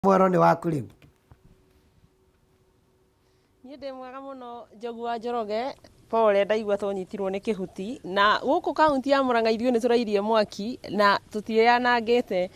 Mwaro ni waku riu. Niĩ ndĩ mwega mũno Njogu wa Njoroge, pole ndaigua tũnyitirwo nĩ kĩhuti, na gũkũ kaunti ya Murang'a ithuĩ nĩ tũrairie mwaki na tũtianangĩte.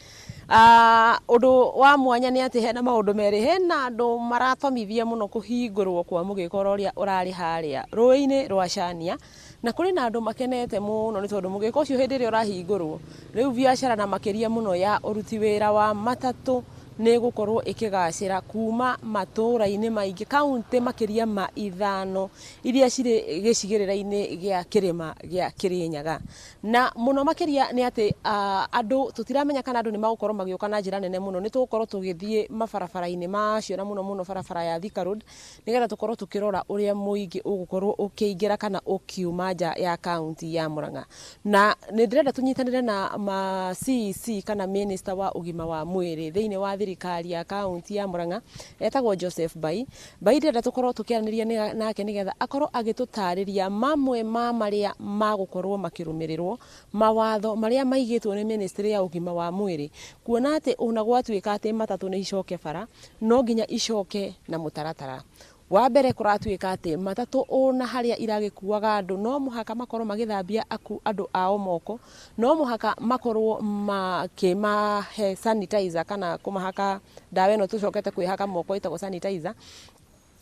Ũndũ wa mwanya nĩ atĩ hena maũndũ merĩ, hena andũ maratomithia mũno kũhingũrwo kwa mũgĩkora ũrĩa ũrarĩ harĩa rũĩ-inĩ rwa Chania, na kũrĩ na andũ makenete mũno nĩ tondũ mũgĩko ũcio hĩndĩ ĩrĩa ũrahingũrwo rĩu biacara na makĩria mũno ya ũruti wĩra wa matatũ nĩ gũkorwo ĩkĩgacĩra kuma matũũra-inĩ maingĩ kaunti makĩria ma ithano iria cirĩ gĩcigĩrĩra-inĩ gĩa kĩrĩma gĩa Kĩrĩnyaga. Na mũno makĩria nĩ atĩ andũ tũtiramenya kana andũ nĩ magũkorwo magĩũka na njĩra nene mũno, nĩ tũgũkorwo tũgĩthiĩ mabarabara-inĩ macio na mũno barabara ya Thika Road nĩgetha tũkorwo tũkĩrora ũrĩa mũingĩ ũgũkorwo ũkĩingĩra kana ũkiuma nja ya kaunti ya Murang'a. Na nĩ ndĩrenda tũnyitanĩre na CEC kana Minister wa ũgima wa mwĩrĩ thĩinĩ wa thirikari ya kaunti ya Murang'a etagwo Joseph Mbai. Mbai ndĩrenda tũkorwo tũkĩaranĩria nake nĩgetha akorwo agĩtũtarĩria mamwe ma marĩa magũkorwo makĩrũmĩrĩrwo mawatho marĩa maigĩtwo nĩ Ministry ya ũgima wa mwĩrĩ, kuona atĩ ona gwatuĩka atĩ matatũ nĩ icoke bara no nginya icoke na mũtaratara. Wa mbere kũratuĩka atĩ matatũ ona harĩa iragĩkuaga andũ no mũhaka makorwo magĩthambia andũ ao moko, no mũhaka makorwo makĩmahe sanitizer kana kũmahaka ndawa ĩno tũcokete kwĩhaka moko ĩtagwo sanitizer.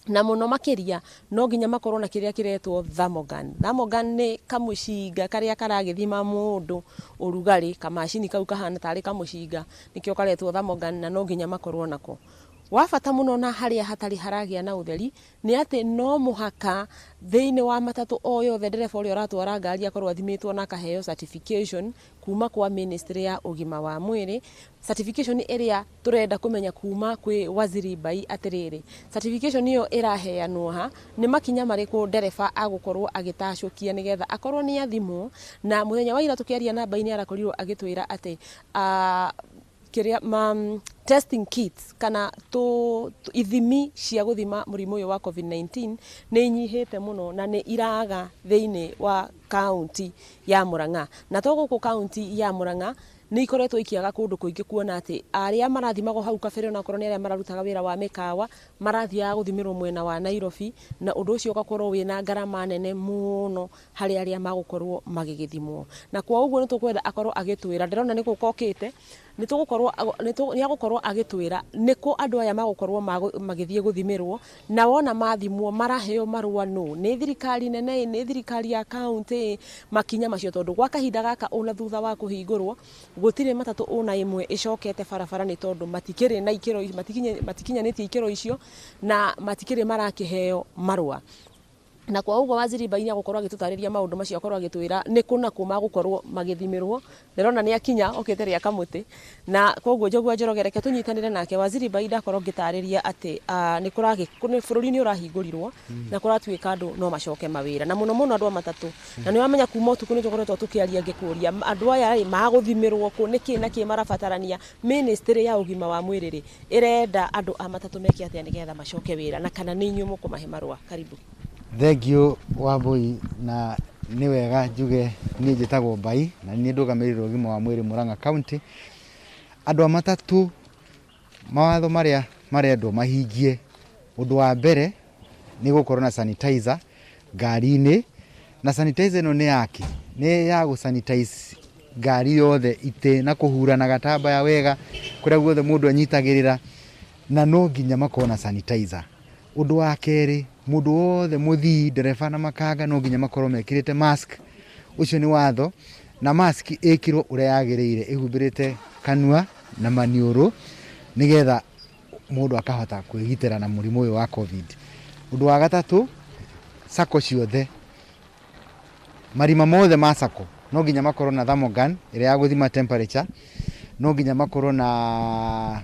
Na mũno makĩria no nginya makorwo na kĩrĩa kĩretwo thermogun. Thermogun nĩ kamũcinga karĩa karagĩthima mũndũ ũrugarĩ, kamacini kau kahana tarĩ kamũcinga nĩkĩo karetwo thermogun na no nginya makorwo nako. Wa bata mũno na harĩa hatarĩ haragĩa na ũtheri nĩ atĩ no mũhaka thĩinĩ wa matatũ o yothe ndereba ũrĩa ũratwara ngari akorwo athimĩtwo na akaheo certification kuma kwa Ministry ya ũgima wa mwĩrĩ. Certification ĩrĩa tũrenda kũmenya kuma kwĩ Waziri Mbai atĩrĩrĩ, certification ĩyo ĩraheanwo ha, nĩ makinya marĩkũ ndereba agũkorwo agĩtacũkia nĩgetha akorwo nĩ athimwo. Na mũthenya wa ira tũkĩaria na Mbai nĩ arakorirwo agĩtwĩra atĩ testing kits kana ithimi cia gũthima mũrimũ ũyũ wa COVID-19 nĩ inyihĩte mũno na nĩ iraga thĩinĩ wa kaunti ya Murang'a. Na to gũkũ kaunti ya Murang'a nĩ ikoretwo ikiaga kũndũ kũingĩ kuona atĩ arĩa marathimagwo hau kabere onakorwo nĩ arĩa mararutaga wĩra wa mĩkawa marathiaga gũthimĩrwo mwena wa Nairobi, na ũndũ ũcio ũgakorwo wĩna ngarama nene mũno harĩ arĩa magũkorwo magĩgĩthimwo. Na kwa ũguo nĩ tũkwenda akorwo agĩtwĩra, ndĩrona nĩ gũkokĩte, nĩ agũkorwo agĩtwĩra nĩkũ andũ aya magũkorwo magĩthiĩ gũthimĩrwo, na wona mathimwo maraheo marũa nũ, nĩ thirikari nene, nĩ thirikari ya kaunti, makinya macio. Tondũ gwa kahinda gaka ona thutha wa kũhingũrwo gũtirĩ matatũ ona ĩmwe ĩcokete barabara nĩ tondũ matikĩrĩ na ikĩro, matikinyanĩtie ikĩro icio na matikĩrĩ marakĩheo marũa. Na kwa ũguo Waziri Mbai nĩ agũkorwo agĩtũtarĩria maũndũ macio, akorwo agĩtwĩra nĩkũ na kũ magũkorwo magĩthimĩrwo. Ndĩrona nĩ akinya okĩte rĩa kamũtĩ, na koguo Njogu wa Njoroge reke tũnyitanĩre nake. Waziri Mbai ndakorwo ngĩtarĩria atĩ bũrũri nĩ ũrahingũrirwo na kũratuĩka andũ no macoke mawĩra, na mũno andũ a matatũ. Na nĩ wamenya kuma ũtukũ nĩ tũkoretwo tũkĩaria ngĩkũria andũ aya magũthimĩrwo kũ, nĩkĩ na kĩ marabatarania. Ministry ya ũgima wa mwĩrĩ ĩrenda andũ a matatũ meke atĩa nĩgetha macoke wĩra, na kana nĩ inyuĩ mũkũmahe marũa? Karibu. Thank you Wambui, na nĩ wega njuge niĩ njĩtagwo Mbai na niĩ ndũgamĩrĩire ũgima wa mwĩrĩ Murang'a County. Andũ a matatũ mawatho marĩa marendwo mahingie, ũndũ wa mbere nĩ gũkorwo na sanitizer ngari-inĩ, na sanitizer ĩno nĩ yake, nĩ ya gũsanitize ngari yothe itĩ na kũhura na gatambaya wega kũrĩa guothe mũndũ anyitagĩrĩra, na no nginya makorwo na sanitizer. Ũndũ wa kerĩ, mũndũ wothe mũthii, ndereba na makanga no nginya makorwo mekĩrĩte mask. Ũcio nĩ watho, na mask ĩkĩrwo ũrĩa yagĩrĩire, ĩhumbĩrĩte kanua na maniũrũ nĩgetha mũndũ akahota kwĩgitĩra na mũrimũ ũyũ wa COVID. Ũndũ wa gatatũ, sako ciothe, marima mothe ma sako no nginya makorwo na thermogun ĩrĩa ya gũthima temperature, no nginya makorwo na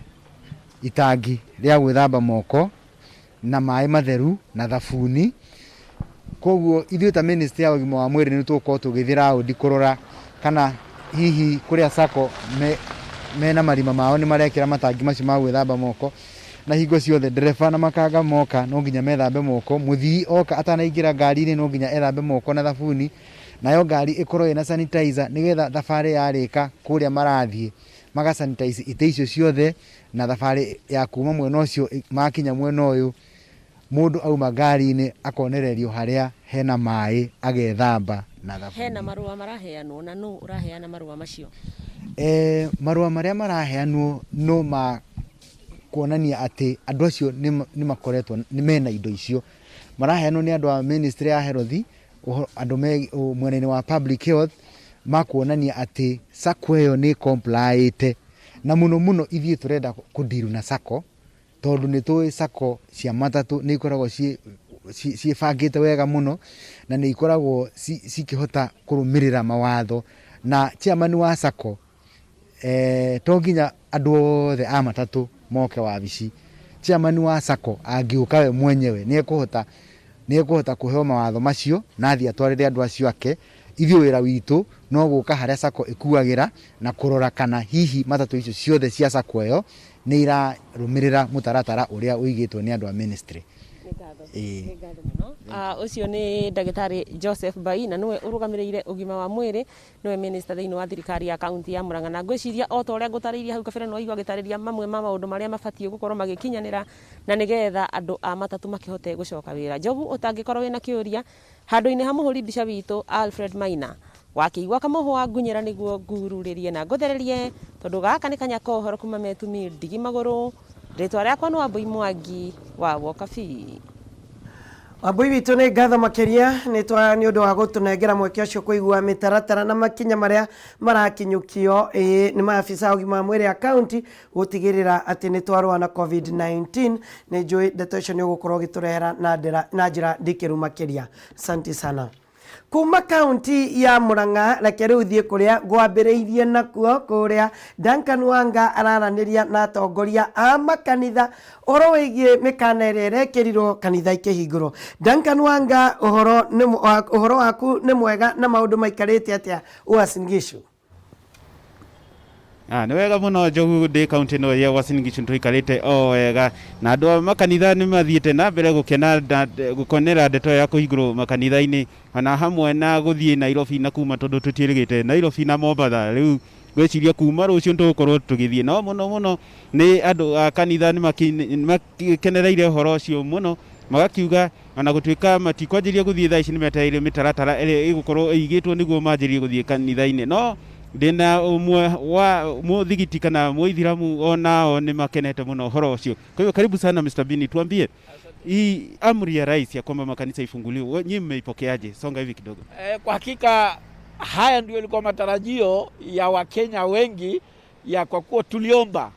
itangi rĩa gwĩthamba moko na maĩ matheru na thabuni. Koguo ithuĩ ta Ministry ya ũgima wa mwĩrĩ nĩ tũgũkorwo tũgĩthiĩ round kũrora kana hihi kũrĩa sako mena marima mao nĩ marekĩra matangi macio ma gwĩthamba moko, na hingo ciothe ndereba na makanga moka no nginya methambe moko. Mũthii oka atanaingĩra ngari-inĩ no nginya ethambe moko na thabuni, nayo ngari ĩkorwo ĩna sanitizer nĩgetha thabarĩ yarĩka kũrĩa marathiĩ magasanitize ite icio ciothe na thabari ya kuma mwena ucio makinya mwena uyu mundu auma ngari-ini akonererio haria hena mai agethamba na thabuni. Hena marua maraheanwo na no uraheana marua macio? Marua maria maraheanwo no ma kuonania ati andu acio ni makoretwo ni mena indo icio. Maraheanwo ni andu a Ministry ya Health, andu mwena-ini wa Public Health, makuonania ati sacco iyo ni compliant. Na muno ithie turenda kudiru na sacco tondu ni tuwe sacco cia matatu ni ikoragwo ciebangite wega muno na ni ikoragwo cikihota kurumirira mawatho. Na chairman wa sacco to nginya andu othe a matatu moke wabici. Chairman wa sacco angiuka we mwenyewe ni ekuhota kuheo mawatho macio na athia twarire andu acio ake. Ithio wira witu no guka haria sacco ikuagira na kurora kana hihi matatu icio ciothe cia sacco iyo ni irarumirira mutaratara uria uigitwo ni andu a ministry. Ucio ni Ndagitari Joseph Mbai na niwe urugamirire ugima wa mwiri, niwe minister thiini wa thirikari ya kaunti ya Murang'a. Na ngwiciria o ta uria ngutariria hau kabere no igwa gitariria mamwe ma maundu maria mabatie gukorwo magikinyanira na nigetha andu a matatu makihote gucoka wira. Njogu utangikorwo wina kiuria handu-ini ha muhuri mbica witu Alfred Maina wakiigwa kamuhu wa ngunyira niguo ngururirie na nguthererie tondu gaka ni Kanyako horo kuma Metumi Ndigi Maguru. Ritwa riakwa ni Wambui Mwangi wa Wokabi. Wambui witu ni ngatho makiria ni undu wa gutunengera mweke ucio kuigua mitaratara na makinya maria marakinyukio ni maafisa ugima mwiri ya county gutigirira ati ni twarwa na COVID-19. ni njui ndeto icio ni ugukorwo giturehera na njira ndikiru makiria. Asante sana. Kuma kaunti ya Murang'a reke riu thie kuria gwambiriirie nakuo kuria Duncan Wanga araraniria na atongoria a makanitha oro wigie mikana iria irekirirwo kanitha ikihingurwo. Duncan Wanga, uhoro waku ni mwega na maundu maikarite atia Uasin Gishu? Ni wega muno Njogu ndi kaunti no ya Uasin Gishu tuikarite o wega na andu makanitha ni mathiete na mbere gukena gukonera ndeto ya kuhingurwo makanitha-ini ona hamwe na guthie Nairobi na kuma tondu tutiirigite Nairobi na Mombasa. Riu gwiciria kuma rucio ntugukorwo tugithie no muno ni andu a kanitha ni makikenereire horo ucio muno, magakiuga ona gutuika matikwanjiria guthie thaa ici ni metereire mitaratara ĩrĩa igukorwo igitwo niguo manjirie guthie kanitha-ini. No ndina umwe wa muthigiti kana muithiramu onao ni makenete muno horo ucio. Kwa hiyo karibu sana Mr. Bini, tuambie hii amri ya rais ya kwamba makanisa ifunguliwe nyinyi mmeipokeaje? Songa hivi kidogo. Kwa hakika haya ndio ilikuwa matarajio ya Wakenya wengi, ya kwa kuwa tuliomba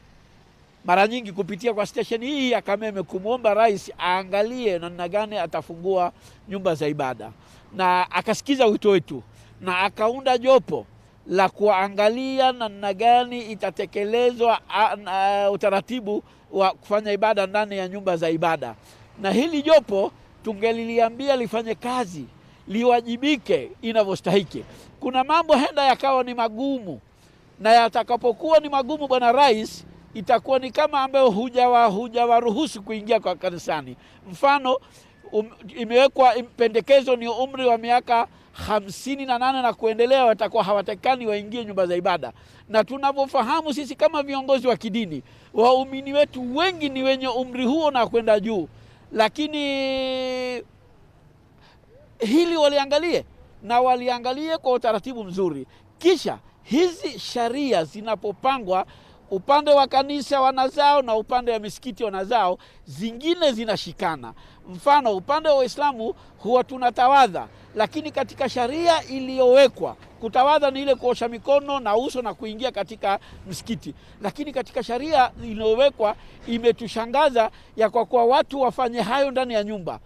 mara nyingi kupitia kwa station hii ya Kameme kumuomba rais aangalie namna gani atafungua nyumba za ibada, na akasikiza wito wetu na akaunda jopo la kuangalia namna gani itatekelezwa utaratibu wa kufanya ibada ndani ya nyumba za ibada. Na hili jopo tungeliliambia lifanye kazi, liwajibike inavyostahiki. Kuna mambo henda yakawa ni magumu, na yatakapokuwa ni magumu, bwana rais, itakuwa ni kama ambayo hujawaruhusu kuingia kwa kanisani. Mfano, imewekwa pendekezo ni umri wa miaka 58 na kuendelea watakuwa hawatakani waingie nyumba za ibada. Na tunavyofahamu sisi kama viongozi wa kidini, waumini wetu wengi ni wenye umri huo na kwenda juu. Lakini hili waliangalie kwa utaratibu mzuri. Kisha hizi sharia zinapopangwa, upande wa kanisa wanazao na upande wa misikiti wanazao, zingine zinashikana. Mfano, upande wa Uislamu huwa tunatawadha, lakini katika sharia iliyowekwa kutawadha ni ile kuosha mikono na uso na kuingia katika msikiti. Lakini katika sharia iliyowekwa imetushangaza ya kwa kuwa watu wafanye hayo ndani ya nyumba,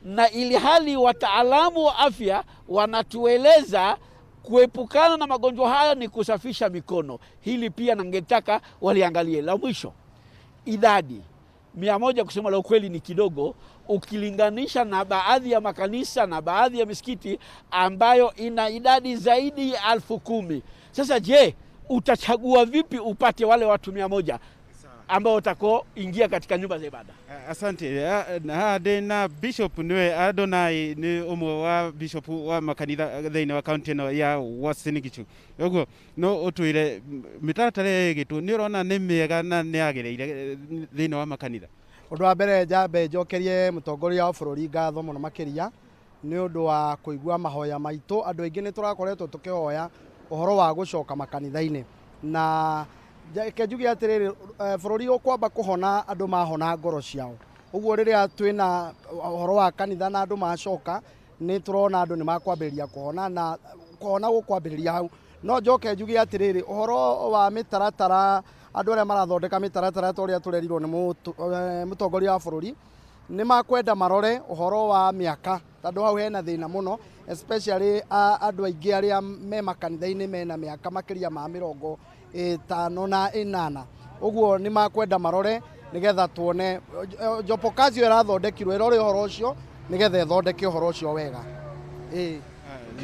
na ili hali wataalamu wa afya wanatueleza kuepukana na magonjwa haya ni kusafisha mikono. Hili pia nangetaka waliangalie. La mwisho, idadi 100 kusema la ukweli ni kidogo ukilinganisha na baadhi ya makanisa na baadhi ya misikiti ambayo ina idadi zaidi ya 10,000. Sasa je, utachagua vipi upate wale watu 100? ambao utako ingia katika nyumba za ibada. Asante. Na Bishop niwe Adonai ni umwe wa Bishop wa makanitha thĩinĩ wa county ĩno ya Uasin Gishu. Ũguo no ũtwĩre mĩtaratara ĩgĩtwo nĩ ũrona nĩ mĩega na nĩ yagĩrĩire thĩinĩ wa makanitha. Ũndũ wa mbere njambe njokerie mũtongoria wa bũrũri ngatho mũno makĩria nĩ ũndũ wa kũigua mahoya maitũ. Andũ aingĩ nĩ tũrakoretwo tũkĩhoya ũhoro wa gũcoka makanitha-inĩ, na kenjuge atĩrĩrĩ, bũrũri ũkwamba kũhona andũ mahona ngoro ciao. Ũguo rĩrĩa twĩna ũhoro wa kanitha na andũ macoka nĩ tũrona andũ nĩ makwambĩrĩria kũhona, na kũhona gũkwambĩrĩria hau. No njoke njuge atĩrĩrĩ, ũhoro wa mĩtaratara, andũ arĩa marathondeka mĩtaratara ta ũrĩa tũrerirwo nĩ mũtongoria wa bũrũri nĩ makwenda marore ũhoro wa mĩaka, tondũ hau hena thĩna mũno, especially andũ aingĩ arĩa me makanitha-inĩ mena mĩaka makĩria ma 58. Ũguo nĩ makwenda marore nĩgetha tuone Jopokazi ĩrathondekirwo ĩrore ũhoro ũcio nĩgetha ĩthondeke ũhoro ũcio wega.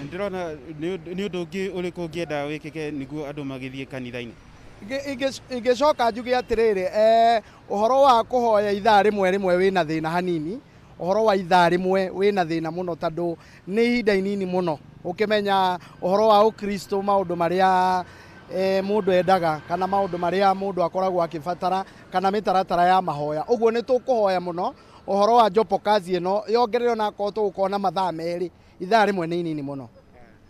Ndĩrona nĩ ũndũ ũngĩ ũrĩkũ ũngĩenda wĩkĩke nĩguo andũ magĩthiĩ kanitha-inĩ? Ingĩcoka njuge atĩrĩrĩ, ũhoro wa kũhoya ithaa rĩmwe wĩna thĩna hanini, ũhoro wa ithaa rĩmwe wĩna thĩna mũno tondũ nĩ ihinda inini mũno ũkĩmenya ũhoro wa Ũkristo, maũndũ marĩa mũndũ endaga kana maũndũ marĩa mũndũ akoragwo akĩbatara kana mĩtaratara ya mahoya. Ũguo nĩ tũkũhoya mũno ũhoro wa Jopokazi ĩno yongererwo na akorwo tũgũkorwo na mathaa merĩ, ithaa rĩmwe nĩ inini mũno.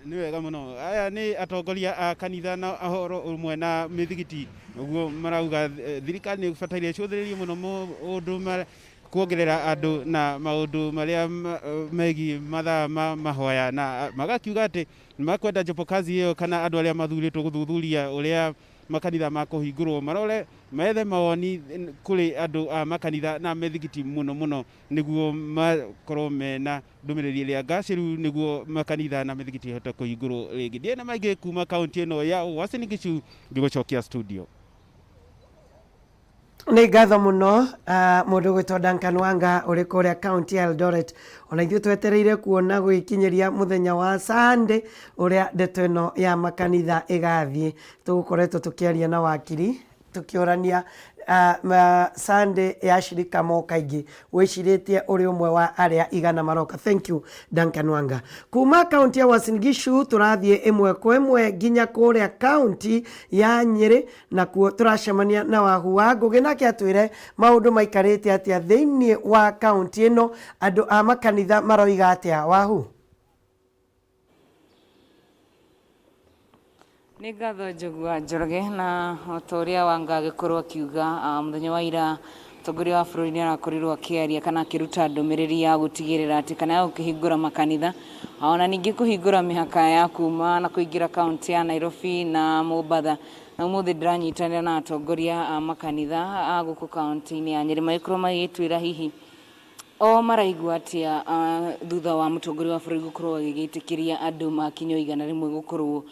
Nĩ wega mũno. Aya nĩ atongoria a kanitha na ũhoro ũmwe na mĩthigiti. Ũguo marauga thirikari nĩ ĩbataire ĩcũthĩrĩrie mũno maũndũ kuongerera andũ na maũndũ marĩa megiĩ mathaa ma mahoya, na magakiuga atĩ makwenda Jopokazi ĩyo kana andũ arĩa mathurĩtwo gũthuthuria ũrĩa makanitha makũhingũrwo marore methe mawoni kũrĩ andũ a makanitha na mĩthigiti mũno nĩguo makorwo mena ndũmĩrĩri ĩrĩa ngacĩru nĩguo makanitha na mĩthigiti ihote kũhingũrwo rĩngĩ. Ndiĩ na maingĩ kuma kaunti ĩno ya Uasin Gishu ngĩgũcokia studio. Nĩ ngatho mũno mũndũ gwĩtwo Duncan Wanga ũrĩ kũrĩa kaunti ya Eldoret. Ona ithuĩ twetereire kuona gwĩkinyĩria mũthenya wa Sunday ũrĩa ndeto ĩno ya makanitha ĩgathiĩ. Tũgũkoretwo tũkĩaria na wakiri tukĩorania Sunday ya shirika moka ingĩ wĩcirĩtie ũrĩ ũmwe wa arĩa igana maroka. Thank you Duncan Wanga. Kuma kaunti ya Uasin Gishu tũrathiĩ ĩmwe kwa ĩmwe nginya kũrĩa kaunti ya Nyĩrĩ, na kuo tũracemania na Wahu wa Ngũgĩ nake atwĩre maũndũ maikarĩte atĩa thĩinĩ wa kaunti ĩno, andũ a makanitha maroiga atĩa. Wahu? Nĩ ngatho Njũgua Njoroge, na ũrĩa Wanga agĩkorwo akiuga mũthenya wa ira mũtongoria wa bũrũri nĩ arakorirwo akĩaria kana akĩruta ndũmĩrĩri ya gũtigĩrĩra atĩ kana ya gũkĩhingũra makanitha, ona ningĩ kũhingũra mĩhaka ya kuma na kũingĩra kaunti ya Nairobi na Mombasa. Na ũmũthĩ ndĩranyitanĩra na atongoria a makanitha a gũkũ kaunti-inĩ ya Nyĩrĩ magĩkorwo magĩtwĩra hihi o maraigua atĩa thutha wa mũtongoria wa bũrũri gũkorwo agĩgĩtĩkĩria andũ makinya igana rĩmwe gũkorwo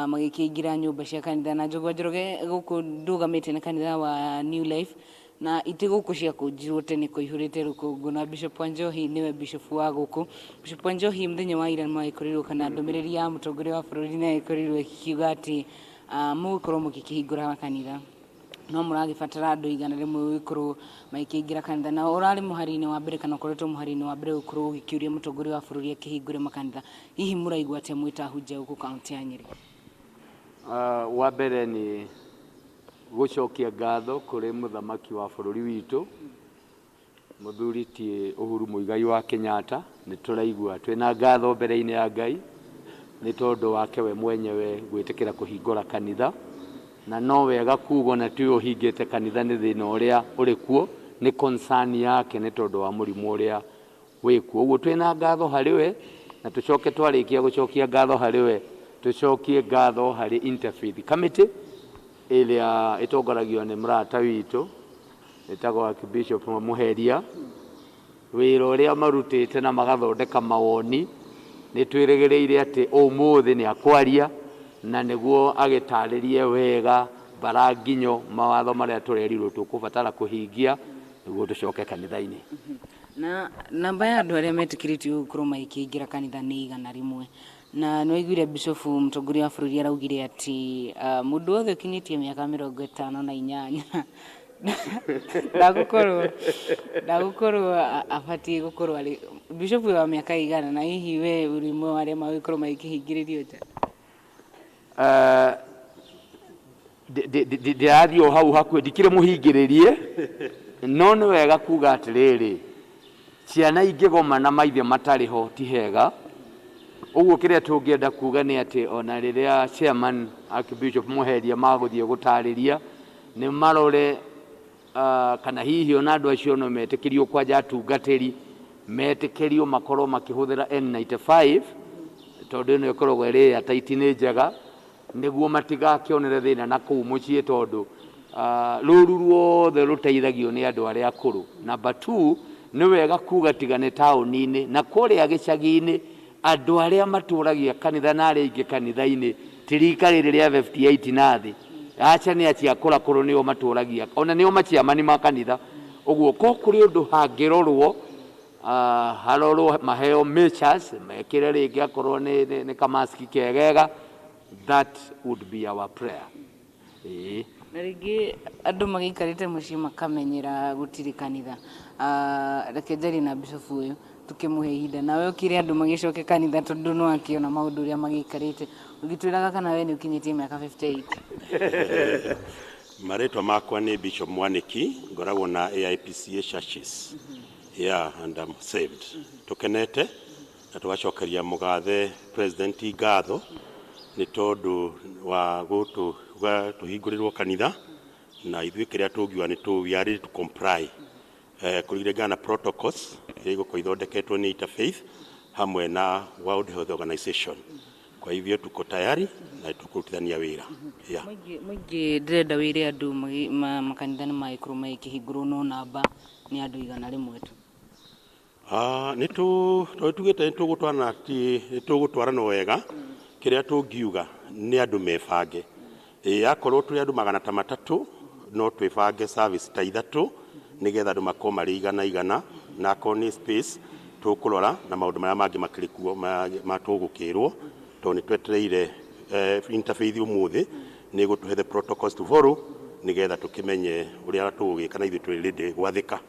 magĩkĩingĩra nyũmba cia kanitha. Na Njũgua Njoroge gũkũ ndũgamĩte na kanitha wa New Life, na itĩ gũkũ cia kũnjirwo tene kũihũrĩte rũkũngũ, na Bishop Wanjohi nĩwe Bishop wa gũkũ. Bishop Wanjohi mũthenya wa ira nĩmagĩkorirwo kana ndũmĩrĩri ya mũtongoria wa bũrũri nĩagĩkorirwo ĩkiuga atĩ mũgũkorwo mũgĩkĩhingũra makanitha no mũragĩbatara andũ igana rĩmwe gũkorwo magĩkĩingĩra kanitha, na ũrarĩ mũhari-inĩ wa mbere kana ũkoretwo mũhari-inĩ wa mbere gũkorwo ũgĩkĩũria mũtongoria wa bũrũri akĩhingũre makanitha. Hihi mũraigua atĩa mwĩ ta hunjia gũkũ kaunti ya Nyĩrĩ? Wa mbere nĩ gũcokia ngatho kũrĩ mũthamaki wa bũrũri witũ mũthuri ti Uhuru Muigai wa Kenyatta. Nĩ tũraigua twĩna ngatho mbere-inĩ ya Ngai nĩ tondũ wake we mwenyewe gwĩtĩkĩra kũhingũra kanitha, na no wega kugo na tu ũhingĩte kanitha nĩ thĩna ũrĩa ũrĩ kuo, nĩ concern yake nĩ tondũ wa mũrimũ ũrĩa wĩ kuo. Ũguo twĩna ngatho harĩ we, na tũcoke twarĩkia gũcokia ngatho harĩ we tũcokie ngatho harĩ Interfaith Committee ĩrĩa ĩtongoragio nĩ mũrata witũ ĩtagwo Archbishop Muheria. Wĩra ũrĩa marutĩte na magathondeka mawoni nĩ twĩrĩgĩrĩire atĩ ũmũthĩ nĩ akwaria na nĩguo agĩtarĩrie wega baranginyo mawatho marĩa tũrerirwo tũkũbatara kũhingia nĩguo tũcoke kanitha-inĩ. Na namba ya andũ arĩa metĩkĩrĩtio gũkorwo magĩkĩingĩra kanitha nĩ igana rĩmwe, na nĩwaiguire Bishop mũtongoria wa bũrũri araugire atĩ mũndũ wothe ũkinyĩtie mĩaka 58 ndagukorwo abatie gukorwo ari bishop wa miaka igana na hihi we uri mwe wale mawikorwo magikihingiririo nja ndirathio hau hakuhe ndikire muhingiririe no ni wega kuga atiriri ciana ingigoma na maithe matari ho ti hega uguo kiria tungienda kuga ni ati ona riria chairman Archbishop Muheria maguthie gutariria ni marore kana hihi ona andu acio no metikirio kwanja atungatiri metikirio makorwo makihuthira N95 tondu ino ikoragwo iri ataiti ni njega niguo matigakionere thina na kuu mucii tondu ruru ruothe ruteithagio ni andu aria akuru. Number 2 ni wega kuga tigane tauni-ini na kuria gicagi-ini andu aria maturagia kanitha na aria ingi kanitha-ini tirikari riria 58 na thi acha ni acia kura kuru nio maturagia ona nio maciamani ma kanitha uguo ko kuri undu hangirorwo harorwo maheo measures mekire ringi akorwo ni kamaski kegega. That would be our prayer. Narigi andu magikarite mucii makamenyera gutiri kanitha reke njari na bishop uyu tukimuhe ihinda nawe ukire andu magicoke kanitha tondu no akiona maundu uria magikarite ugitwiraga kana we ni ukinyitie miaka 58 Maretwa makwa ni Bishop Mwaniki ngoragwo na AIPCA churches and I'm saved tukenete na tugacokeria mugathe president ngatho ni tondu wa gutu tuhingurirwo kanitha na ithuĩ kĩrĩa tũngiuga nĩ we are ready to comply kũringana na protocols iria igũkorwo ithondeketwo nĩ Interfaith hamwe na World Health Organization. Kwa hivyo tuko tayari na tukutithania wĩra. Mwingi ndĩrenda wĩre andũ makanitha nĩ maĩkorwo magĩkĩhingũrwo no namba nĩ andũ igana rĩmwe tu. Tugĩte nĩtũgũtwarana wega kĩrĩa tũngiuga nĩ andũ mebange. Akorwo tũrĩ andũ 300 no twĩbange service ta 3 nigetha andũ makorwo marĩ igana na akorwo nĩ space tũkũrora na maũndũ marĩa mangĩ makĩrĩ kuo matũgũkĩrwo tondũ nĩtwetereire Interfaith ũmũthĩ nĩ gũtũhe the protocols to follow nigetha tũkĩmenye ũrĩa tũgũgĩka na ithuĩ tũrĩ ready gwathĩka.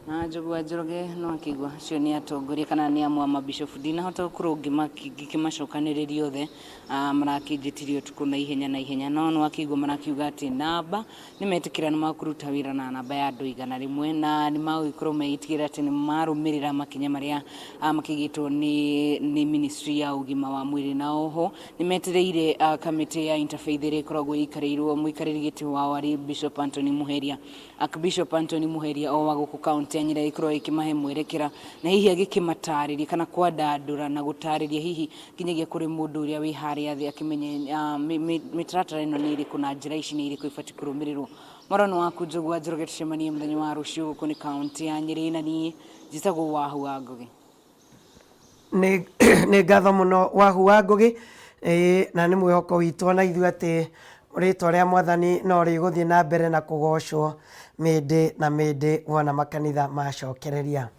Na Njũgũ Njoroge no akigwa cio ni atongoria kana ni amwe mabishop ndinahota gukorwo ngimacokanĩrĩria othe marakĩnjĩtirio tuko na ihenya no no akigwa marakiuga ati namba ni metikira ni makuruta wĩra na namba ya andũ igana rĩmwe na ni magũkorwo meitigĩra ati ni marũmĩrĩra makinya maria makigĩtwo ni ministry ya ũgima wa mwĩrĩ na oho ni metereire kamĩtĩ ya Interfaith ĩrĩa ĩkoragwo ĩikarĩirwo mũikarĩri gĩtĩ wa wari Bishop Anthony Muheria Archbishop Anthony Muheria o wa gũkũ kaunti ya Nyĩrĩ ikorwo ikimahe mwerekera na hihi agikimatarĩria kana kwandandũra na gũtarĩria hihi kinyagia kũrĩ mũndũ ũrĩa wĩ harĩa thĩ akimenye mĩtaratara ĩno nĩ ĩrĩkũ na njĩra ici nĩ ĩrĩkũ ibatiĩ kũrũmĩrĩrwo. Morono waku Njũgũ Njoroge tucemanie mũthenya wa rũciũ gũkũ nĩ kaunti ya Nyĩrĩ na niĩ njĩtagwo Wahu wa Ngũgĩ. Nĩ ngatho mũno Wahu wa Ngũgĩ na nĩ mwĩhoko witũ na ithuĩ atĩ rĩtwa rĩa Mwathani no rĩgũthiĩ na mbere na kũgocwo mĩndĩ na mĩndĩ wona makanitha macokereria.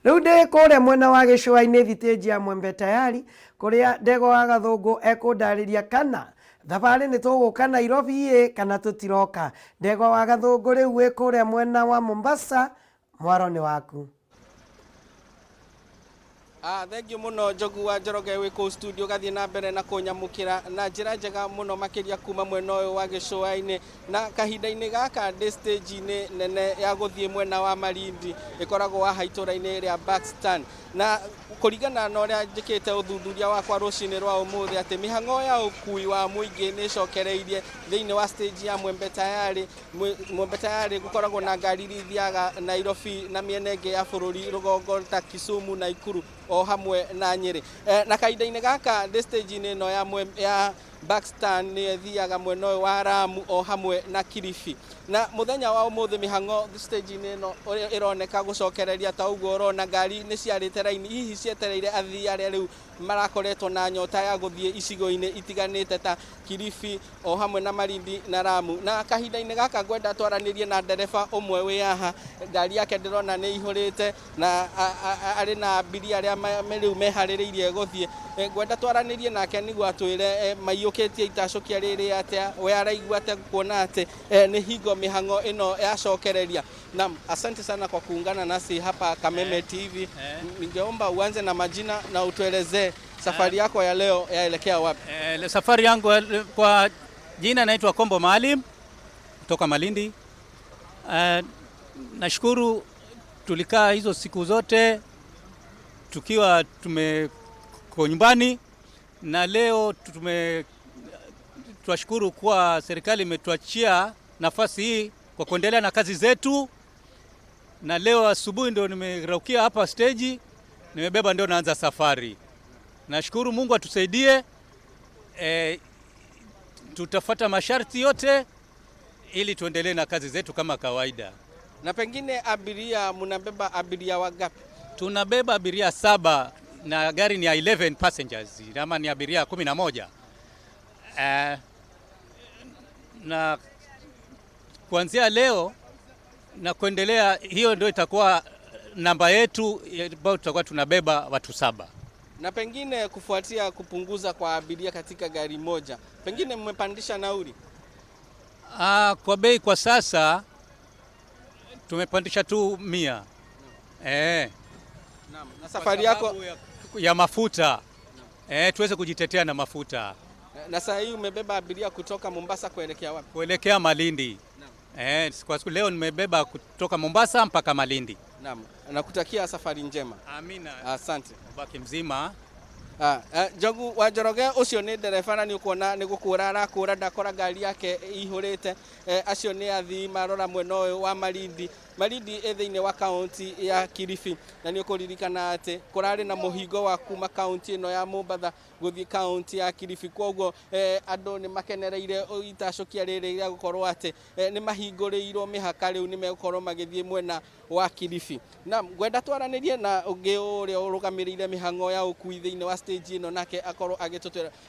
Rĩu ndĩ kũrĩa mwena wa gĩcũa-inĩ thitĩnji ya Mwembe Tayari kũrĩa Ndegwa wa Gathũngũ ekũndarĩria kana thabarĩ nĩ tũgũka Nairobi kana tũtiroka. Ndegwa wa Gathũngũ rĩu wĩ kũrĩa mwena wa Mombasa, mwaro nĩ waku. Thank you muno Njũgũ wa Njoroge wĩ kũu studio gathie na mbere na kũnyamũkĩra na njĩra njega mũno makĩria kuma mwena ũyũ wa gĩcũa-inĩ na kahinda-inĩ gaka ndĩ stage-inĩ nene ya gũthiĩ mwena wa Malindi ĩkoragwo haha itũra-inĩ rĩa Buxton na kũringana na ũrĩa njĩkĩte ũthuthuria wakwa rũcinĩ rwa ũmũthĩ atĩ mĩhang'o ya ũkui wa mũingĩ nĩ ĩcokereirie thĩinĩ wa stage ya Mwembe Tayari. Mwembe Tayari gũkoragwo na ngari iria ithiaga Nairobi na mĩena ĩngĩ ya bũrũri rũgongo ta Kisumu na Ikuru o hamwe na Nyĩrĩ. Na kahinda-inĩ gaka ndĩ stage-inĩ ĩno ya Buxton nĩ ĩthiaga mwena ũyũ wa Lamu o hamwe na Kilifi. Na mũthenya wa ũmũthĩ mĩhang'o stage-inĩ ĩno ĩroneka gũcokereria ta ũguo ũrona ngari nĩ ciarĩte raini hihi cietereire athii arĩa rĩu marakoretwo na nyota ya gũthiĩ icigo-inĩ itiganĩte ta Kilifi o hamwe na Malindi na Lamu. Na kahinda-inĩ gaka ngwenda twaranĩrie na ndereba ũmwe wĩ haha, ngari yake ndĩrona nĩ ihũrĩte na arĩ na abiria arĩa rĩu meharĩrĩirie gũthiĩ. Ngwenda twaranĩrie nake nĩguo atwĩre maiyũ ujuketie itacokia riri atia we araigua atia kuona ati ni hingo mihango ino yacokereria. Naam, asante sana kwa kuungana nasi hapa Kameme TV. Ningeomba uanze na majina na utuelezee safari yako ya leo yaelekea wapi? Safari yangu kwa jina naitwa Kombo Maalim kutoka Malindi. Nashukuru tulikaa hizo siku zote tukiwa tumeko nyumbani, na leo tunashukuru kuwa serikali imetuachia nafasi hii kwa kuendelea na kazi zetu, na leo asubuhi ndio nimeraukia hapa stage, nimebeba ndio naanza safari. Nashukuru Mungu atusaidie, tutafuata masharti yote ili tuendelee na kazi zetu kama kawaida. Na pengine abiria, mnabeba abiria wangapi? Tunabeba abiria 7 na gari ni 11 passengers, ama ni abiria 11. Na kuanzia leo na kuendelea, hiyo ndio itakuwa namba yetu ambayo tutakuwa tunabeba watu 7. Na pengine kufuatia kupunguza kwa abiria katika gari moja, pengine mmepandisha nauli? Kwa bei kwa sasa tumepandisha tu 100. Naam. Na safari yako ya mafuta tuweze kujitetea na mafuta. Na sasa hii umebeba abiria kutoka Mombasa kuelekea wapi? Kuelekea Malindi. Kwa siku leo nimebeba kutoka Mombasa mpaka Malindi. Naam. Nakutakia safari njema. Amina. Asante. Ubaki mzima. Njogu wa Njoroge ucio ni ndereba na ni ukuona ni gukura arakura ndakora ngari yake ihurite. Acio ni athii marora mwena uyu wa Malindi thiini wa kaunti ya Kilifi, na ni ukuririkana ati kurari na muhingo wa kuma kaunti ino ya Mombasa guthii kaunti ya Kilifi. Koguo andu ni makenereire itacokia riri ria gukorwo ati ni mahinguriirwo mihaka riu ni megukorwo magithii mwena wa Kilifi. Na ngwenda twaranirie na ungi uria urugamirire mihango ya ukui thiini wa stage ino, nake akorwo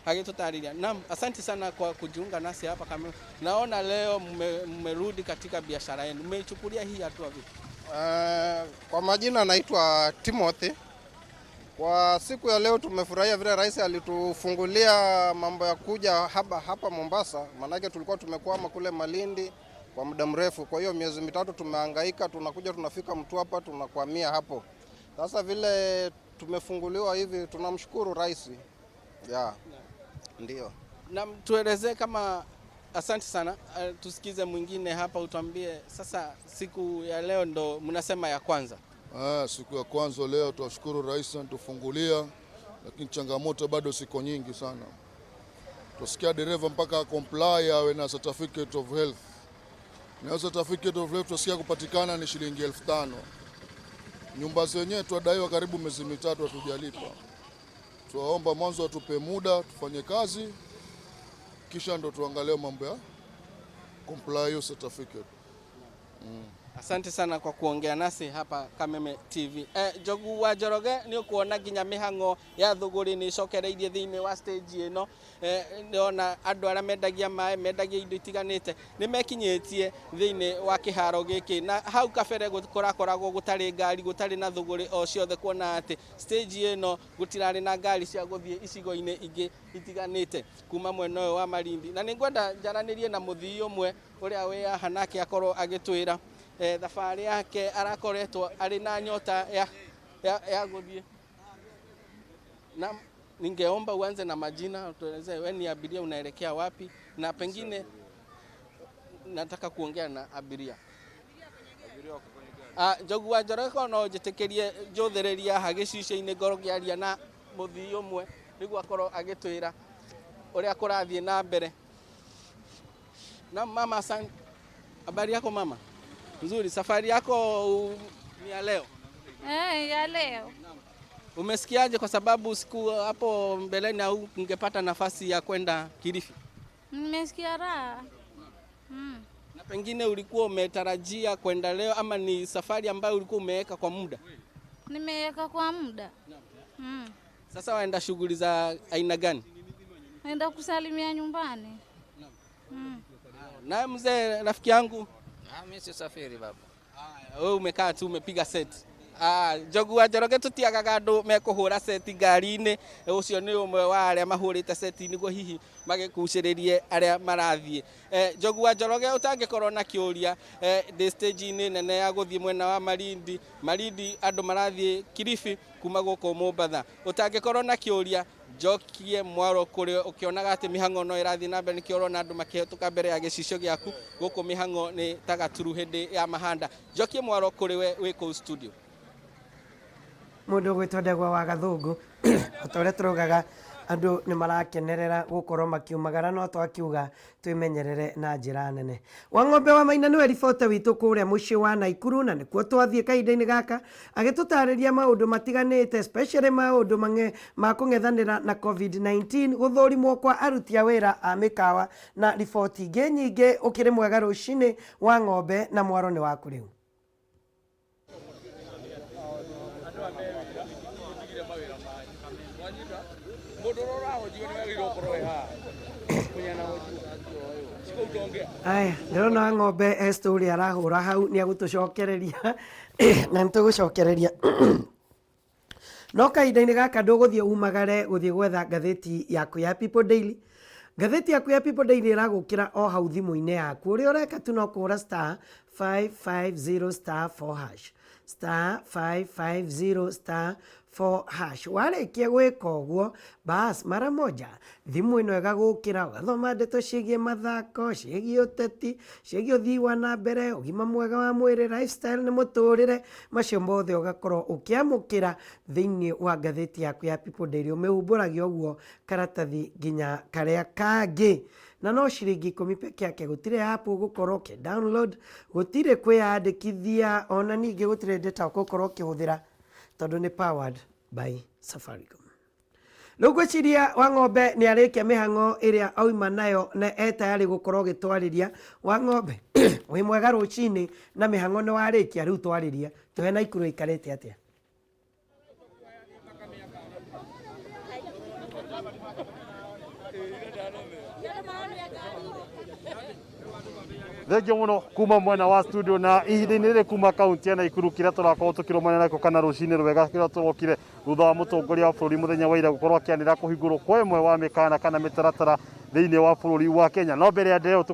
agitutariria. Naam, asante sana kwa kujiunga nasi hapa Kameme. Naona leo mmerudi katika biashara yenu. Mmeichukulia hii hatua vipi? Kwa majina naitwa Timothy. Kwa siku ya leo tumefurahia vile rais alitufungulia mambo ya kuja hapa Mombasa, manake tulikuwa tumekwama kule Malindi kwa muda mrefu. Kwa hiyo miezi mitatu tumehangaika, tunakuja tunafika Mtwapa tunakwamia hapo. Sasa vile tumefunguliwa hivi tunamshukuru rais. Ndio. Na tuelezee kama, asante sana. Tusikize mwingine hapa, utuambie sasa siku ya leo ndo mnasema ya kwanza. Siku ya kwanza leo tunashukuru rais anatufungulia, lakini changamoto bado siko nyingi sana. Tusikia dereva mpaka comply awe na certificate of health. Na certificate of health tusikia kupatikana ni shilingi 5,000. Nyumba zenyewe tuadaiwa karibu miezi mitatu hatujalipa. Tuwaomba mwanzo atupe muda tufanye kazi, kisha ndo tuangalie mambo ya comply certificate. Asante sana kwa kuongea nasi hapa Kameme TV. Njogu wa Njoroge ni ukuona nginya mihango ya thuguri ni cokereirie thiini wa stage ino. Ndiona andu ara mendagia mae, mendagia indo itiganite ni mekinyitie thiini wa kiharo giki, na hau kabere gutarakoragwo gutari ngari, gutari na thuguri o ciothe, kuona ati stage ino gutirari na ngari cia guthie icigo-ini ingi itiganite kuma mwena uyu wa Malindi. Na ningwenda njaranirie na muthii umwe uria wi haha nake akorwo agitwira thabarĩ yake, arakoretwo ari na nyota ya guthie. Na ningeomba uanze na majina, tueleze wewe ni abiria, unaelekea wapi, na pengine nataka kuongea na abiria. Njogu wa Njoroge no njitikirie njuthiriria ha gicicio-ini ngoro ngiaria na muthii umwe niguo akorwo agitwira uria kurathie na mbere. Na mama, asante. Habari yako mama? Nzuri. Safari yako ni ya leo? Ya leo. Umesikiaje kwa sababu siku hapo mbeleni au ungepata nafasi ya kwenda Kilifi? Nimesikia raha. Na pengine ulikuwa umetarajia kwenda leo ama ni safari ambayo ulikuwa umeweka kwa muda? Nimeweka kwa muda. Sasa waenda shughuli za aina gani? Naenda kusalimia nyumbani. Na mzee rafiki yangu? Mimi si safiri baba. Wewe umekaa tu umepiga set. Njogu wa Njoroge tutiagaga andu mekuhura seti ngari-ini ucio ni umwe wa aria mahurite seti niguo hihi magikuciririe aria marathie. Njogu wa Njoroge utangikorwo na kiuria ndi stage-ini nene ya guthie mwena wa Malindi andu marathie Kilifi kuma guku Mombatha. Utangikorwo na kiuria njokie mwaro kuri ukionaga ati mihango no irathie na mbere nikio urona andu makihituka mbere ya gicicio giaku guku mihango ni tagaturu hindi ya mahanda. Njokie mwaro kuri we ku studio. Mundu gwitondegwa wa gathungu otore turugaga andu ni marakenerera gukorwo makiumagara no twakiuga twimenyerere na njira nene. Wang'ombe wa Maina niwe ribote witu kuria mucii wa Naikuru na nikuo twathie kahinda-ini gaka agitutariria maundu matiganite especially maundu ma kung'ethanira na COVID-19 guthurimwo kwa aruti a wira a mikawa na riboti ingi nyingi. Ukiri mwega rucini wa ng'ombe na mwaro ni waku riu. Aya, ndirona ng'ombe story arahura hau ni agutucokereria na nitugucokereria no kahinda-ini gaka nduguthie umagare guthie gwetha ngatheti yaku ya People Daily. Ngatheti yaku ya People Daily iragukira o hau thimu-ini yaku. Uria ureka tu no kuhura *550*4# *550*4#. Warikia gwika uguo bas mara moja thimu ino igagukira ugathoma ndeto ciigie mathako, ciigie uteti, ciigie uthii wa na mbere, ugima mwega wa mwiri, lifestyle ni muturire, macio mothe ugakorwo ukiamukira thiini wa ngatheti yaku ya People Daily. Umihumburagia uguo karatathi nginya karia kangi na no ciringi 10 peke yake. Gutire app ugukorwo ki download, gutire kwiyandikithia, ona ningi gutire data ugukorwo ukihuthira tondu ni powered by Safaricom. Lugwiciria wa ng'ombe ni arikia mihango iria auma nayo na etayari gukorwo gitwariria. Wa ng'ombe wi mwega rucini na mihango ni warikia riu twariria tuhe Naikuru ikarite atia? Thengio muno kuma mwena wa studio na ihinda-ini riri kuma kaunti ya Naikuru kiria turakorwo tukirumana nako kana rucini rwega kiria turokire thutha wa mutongoria wa bururi muthenya wa ira gukorwo akianira kuhingurwo kwa imwe wa mikana kana mitaratara thiini wa bururi wa Kenya. No mbere ya ndeo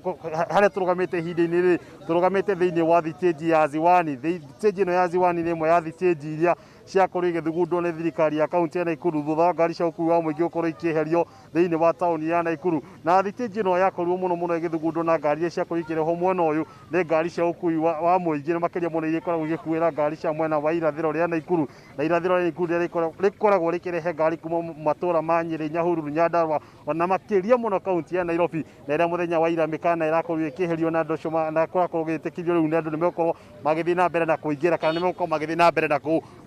haria turugamite ihinda-ini riri turugamite thiini wa thitĩnji ya Ziwani. Thitĩnji ino ya Ziwani ni imwe ya thitĩnji iria ciakorwo igithugundwo ni thirikari ya kaunti ya Naikuru thutha wa ngari cia ukui wa muingi gukorwo ikieherio thiini wa tauni ya Naikuru. Na thitĩnji ino yakorirwo muno igithugundwo na ngari iria ciakorwo ikirehwo mwena uyu ni ngari cia ukui wa muingi na makiria muno iria ikoragwo igikuira ngari cia mwena wa irathiro ria Naikuru. Na irathiro ria Naikuru rikoragwo rikirehe ngari kuma matura ma Nyeri, Nyahururu, Nyandarua ona makiria muno kaunti ya Nairobi. Na ira muthenya wa ira mikana irakorwo ikiherio na ndoco na kurakorwo gitikirio riu na andu ni mekorwo magithii na mbere na kuingira kana ni mekorwo magithii na mbere na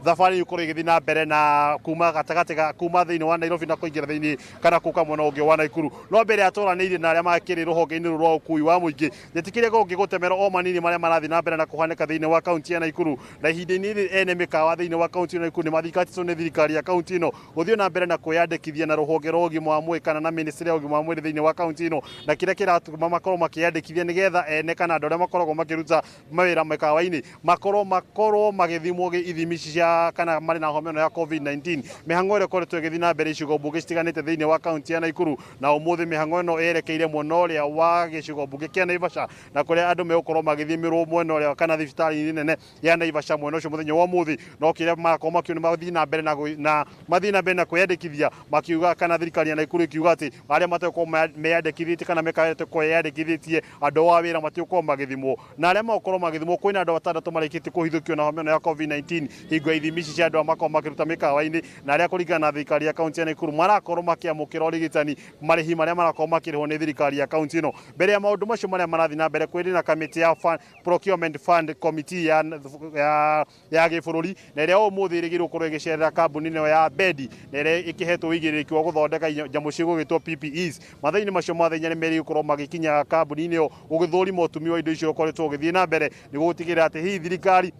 thabari ikorwo igithii na mbere na kuma gatagati ga kuma thiini wa Nairobi na kuingira thiini kana kuka mwena ungi wa Naikuru. No mbere atoranĩirie na aria makiri ruhonge-ini rwa ukui wa muingi nyetikire gongi gutemera o manini maria marathi na mbere na kuhaneka thiini wa kaunti ya Naikuru. Na ihinda-ini riri ene mikawa thiini wa kaunti ya Naikuru ni mathikatĩtwo ni thirikari ya kaunti ino guthii na mbere na kwiyandĩkithia na ruhonge rwa ũgima wa mwĩrĩ kana na ministry ya ũgima wa mwĩrĩ thiini wa kaunti ino. Na kiria kiratuma makorwo makiyandĩkithia nigetha ene kana andu aria makoragwo makiruta mawira mikawa-ini makorwo magithimwo ithimi cia kana mari na homa ino ya COVID-19. Mihango ĩrĩa ĩkoretwo ĩgĩthiĩ na mbere icigo mbunge citiganĩte thĩinĩ wa kaunti ya Naikuru. Na ũmũthĩ mihango ĩno yerekeire mwena ũrĩa wa gĩcigo mbunge kĩa Naivasha na kũrĩa andũ megũkorwo magĩthimirwo mwena ũrĩa kana thibitarĩ nene ya Naivasha mwena ũcio mũthenya wa ũmũthĩ. No kĩrĩa marakorwo makiuga mathiĩ na mbere na kwĩyandĩkithia makiuga kana thirikari ya Naikuru ikiuga atĩ arĩa matakorwo meyandĩkithĩtie kana mekagĩte kwĩyandĩkithĩtie andũ a wĩra matiũkorwo magĩthimwo. Na arĩa makorwo magĩthimwo kwĩna andũ 6 marĩkĩtie kũhithũkio na homa ĩno ya COVID-19 hingo ithimi cia andũ makorwo makiruta mikawa-ini na aria kuringana na thirikari ya kaunti ya Naikuru marakorwo makiamukira urigitani marihi maria marakorwo makirihwo ni thirikari ya kaunti ino. Mbere ya maundu macio maria marathi na mbere kwiri na committee ya procurement fund committee ya gibururi na iria umuthi irigirwo kurwo igicerera kambuni ino ya Bedi na iria ikihetwo igiriki wa guthondeka njamu cia gugitwo PPEs. Mathaini macio mathenya ni meri gukorwo magikinya kambuni ino gugithurima utumi wa indo icio ukoretwo ugithii na mbere ni gutigirira ati hihi thirikari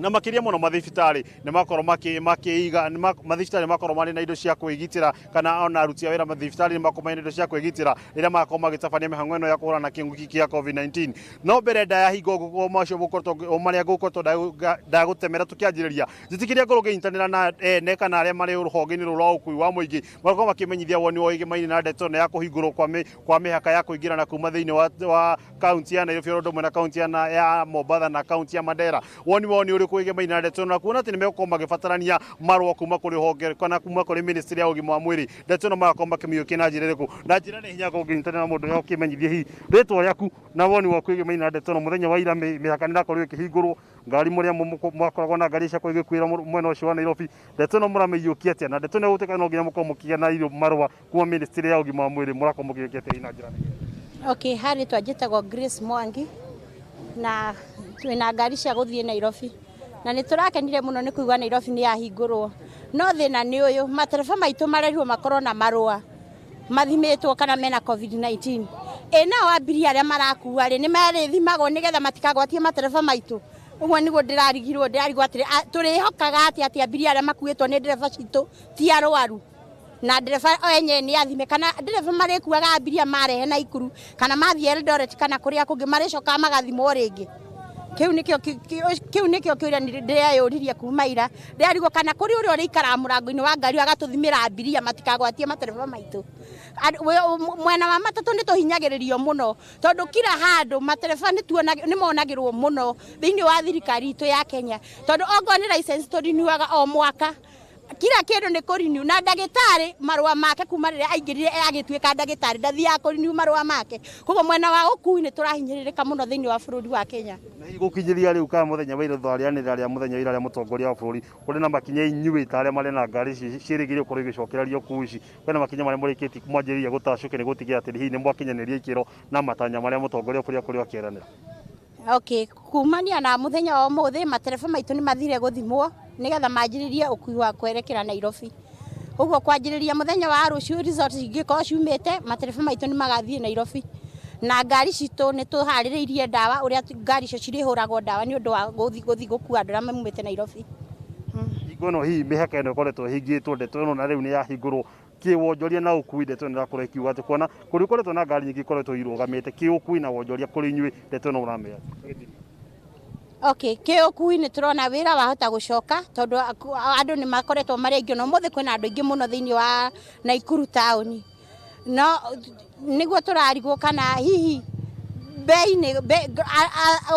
na makiria muno mathibitari ni makorwo makiiga mathibitari makorwo mari na indo cia kwigitira kana ona aruti a wira mathibitari ni makorwo indo cia kwigitira ira makorwo magitabania mihango ino ya kuhurana kinguki kia COVID-19 no mbere nda ya hingo guko macio bukorwo maria gukorwo ndagutemera tukianjiriria jitikiria ngoro ngitanira na ne kana aria mari ruhonge-ini rwa ukui wa muingi makorwo makimenyithia woni wa igemaini na ndeto ya kuhingurwo kwa mihaka ya kuingira na kuma thiini wa kaunti ya Nairobi ro na kaunti ya Mombasa na kaunti ya Mandera woni uriku igemaini na ndeto na kuona ati nimekorwo magibatarania marwa kuma kuri honge kana kuma kuri ministry ya ugima wa mwiri ndeto no marakorwo makimiyukia na njira iriku na njira ni hinya kungitanira na mundu ya ukimenyithia hi ritwa yaku na woni wa kuigemaini na ndeto no muthenya wa ira mihaka ni ndakorwo ikihingurwo ngari muria mwakoragwo na ngari cia kuigikwira mwena ucio wa Nairobi ndeto no muramiyukia atia na ndeto no gutika no nginya mukorwo mukigia na irio marwa kuma ministry ya ugima wa mwiri murakorwo mukiyukia atia na njira. Okay, hari twajitagwo Grace Mwangi na twina ngari cia guthie Nairobi na ni turakenire muno ni kuigwa Nairobi ni yahingurwo no thina ni uyu matereba maitu marehwo makorwo na marua mathimitwo kana mena COVID-19 nao abiria aria marakua ri ni marithimagwo nigetha matikagwatie matereba maitu uguo niguo ndirarigirwo atiri turihokaga ati abiria aria makuitwo ni ndereba citu ti arwaru na ndereba enye ni athime kana ndereba marikuaga abiria marehe na Ikuru kana mathie Eldoret kana kuria kungi maricoka magathimwo ringi kiu nikio kiuria ndirayuririe kuma ira ndirarigwo kana kuri uri uri ikara murango-ini wa ngari agatuthimira abiria matikagwatie matereba maitu mwena wa matatu ni tuhinyagiririo muno tondu kila handu matereba ni monagirwo muno thiini wa thirikari itu ya Kenya tondu ongo ni license turiniwaga o mwaka kila kindu ni kuriniu na ndagitari marua make kuma riria aingirire agituika ndagitari ndathia kuriniu marua make koguo mwena wa ukui ni turahinyiririka muno thiini wa bururi wa Kenya na igukinyiria riu ka muthenya wa iratharianira ria muthenya wa ira mutongoria wa bururi kuri na makinya inyuite aria mari na ngari ciirigirio kuri gicokerario ukuuci kwena makinya mari murikiti kumwanjiriria gutacuke ni gutigira ati hihi ni mwakinyaniria ikiro na matanya maria mutongoria kuri akiranira. Okay, kumania na muthenya wa muthi matereba maitu ni mathire guthimwo nigetha manjiririe ukui wa kwerekera Nairobi uguo kwanjiriria muthenya wa rucio resort ingiko ciumite matereba maitu ni magathie Nairobi na ngari citu ni tuhaririirie dawa uria ngari cio cirihuragwo dawa ni undu wa guthi gukua andu aria maumite Nairobi igono hi mihaka ino koretwo hingitwo ndeto ino na riu ni yahingurwo kiwonjoria na ukui ndeto ni rakorwo ikiuga ati kuona kuri koretwo na ngari nyingi koretwo irugamite kiukui na wonjoria kuri inyui ndeto no uramenya. Okay, kiukui ni turona wira wahota gucoka tondu andu ni makoretwo mari aingi no muthi kwina andu aingi muno thiini wa Naikuru town no niguo turarigwo kana hihi bei ni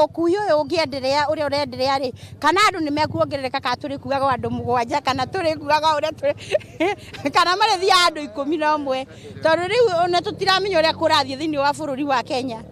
ukui uyu ungienderea uria urenderea ri kana andu ni mekuongerereka ka turi kuaga andu 7 kana turi kuaga uria turi kana marithia andu 11 tondu riu ona tutiramenya uria kurathie thiini wa bururi wa Kenya.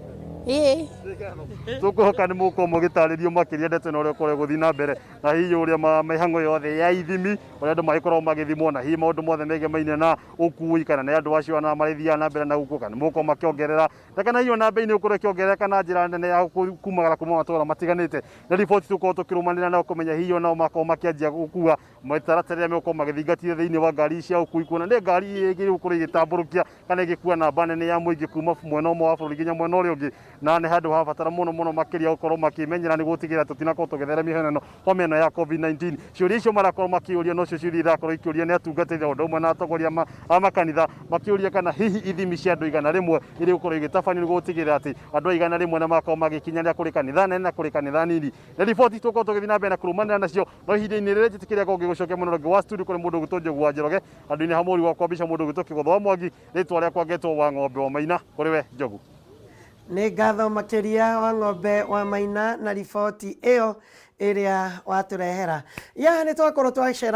Tukuhoka ni muko mugitaririo makiria ndeto na uria kore guthi na mbere na hihi uria mihango yothe ya ithimi uria andu magikorwo magithimwo na hihi maundu mothe megemaine na ukui kana na andu acio na marithia na mbere na guku kana muko makiongerera kana hiyo na bei ni ukorwo kiongerera na njira nene ya kumagara kuma matura matiganite na report tuko tukirumanira na kumenya hiyo na mako makianjia gukua mataratara meko magithingatire thiini wa ngari cia ukui kuna ni ngari igi ukorwo igitamburukia kana igikua na banene ya muingi kuma mwena umwe wa bururi nginya mwena uria ungi na ne handu habatara muno makiria ukorwo makimenyera ni gutigira tutinakorwo tugethera mihenano kwa mena ya COVID-19 ciuria icio marakorwo makiuria no cio ciuria irakorwo ikiuria ni atungatĩri undu umwe na atongoria a makanitha makiuria kana hihi ithimi cia andu igana rimwe iri ukorwo igitabanio gutigira ati andu igana rimwe na makorwo magikinyanira kuri kanitha nene na kuri kanitha nini na riboti tukorwo tugithi na mbere na kurumanira nacio no ihinda-ini riri njitikiria ko ngigucokia muno ngi wa studio kuri mundu gutunjo gwa Njoroge andu-ini hamuri wa kwambisha mundu gutukigotho Mwangi ritwa ria kwangetwo wa ng'ombe wa Maina kuri we Njogu. Nĩ ngatho makiria wa ng'ombe wa Maina na riboti ĩyo ĩrĩa watũrehera. Ya nĩ twakorwo twacera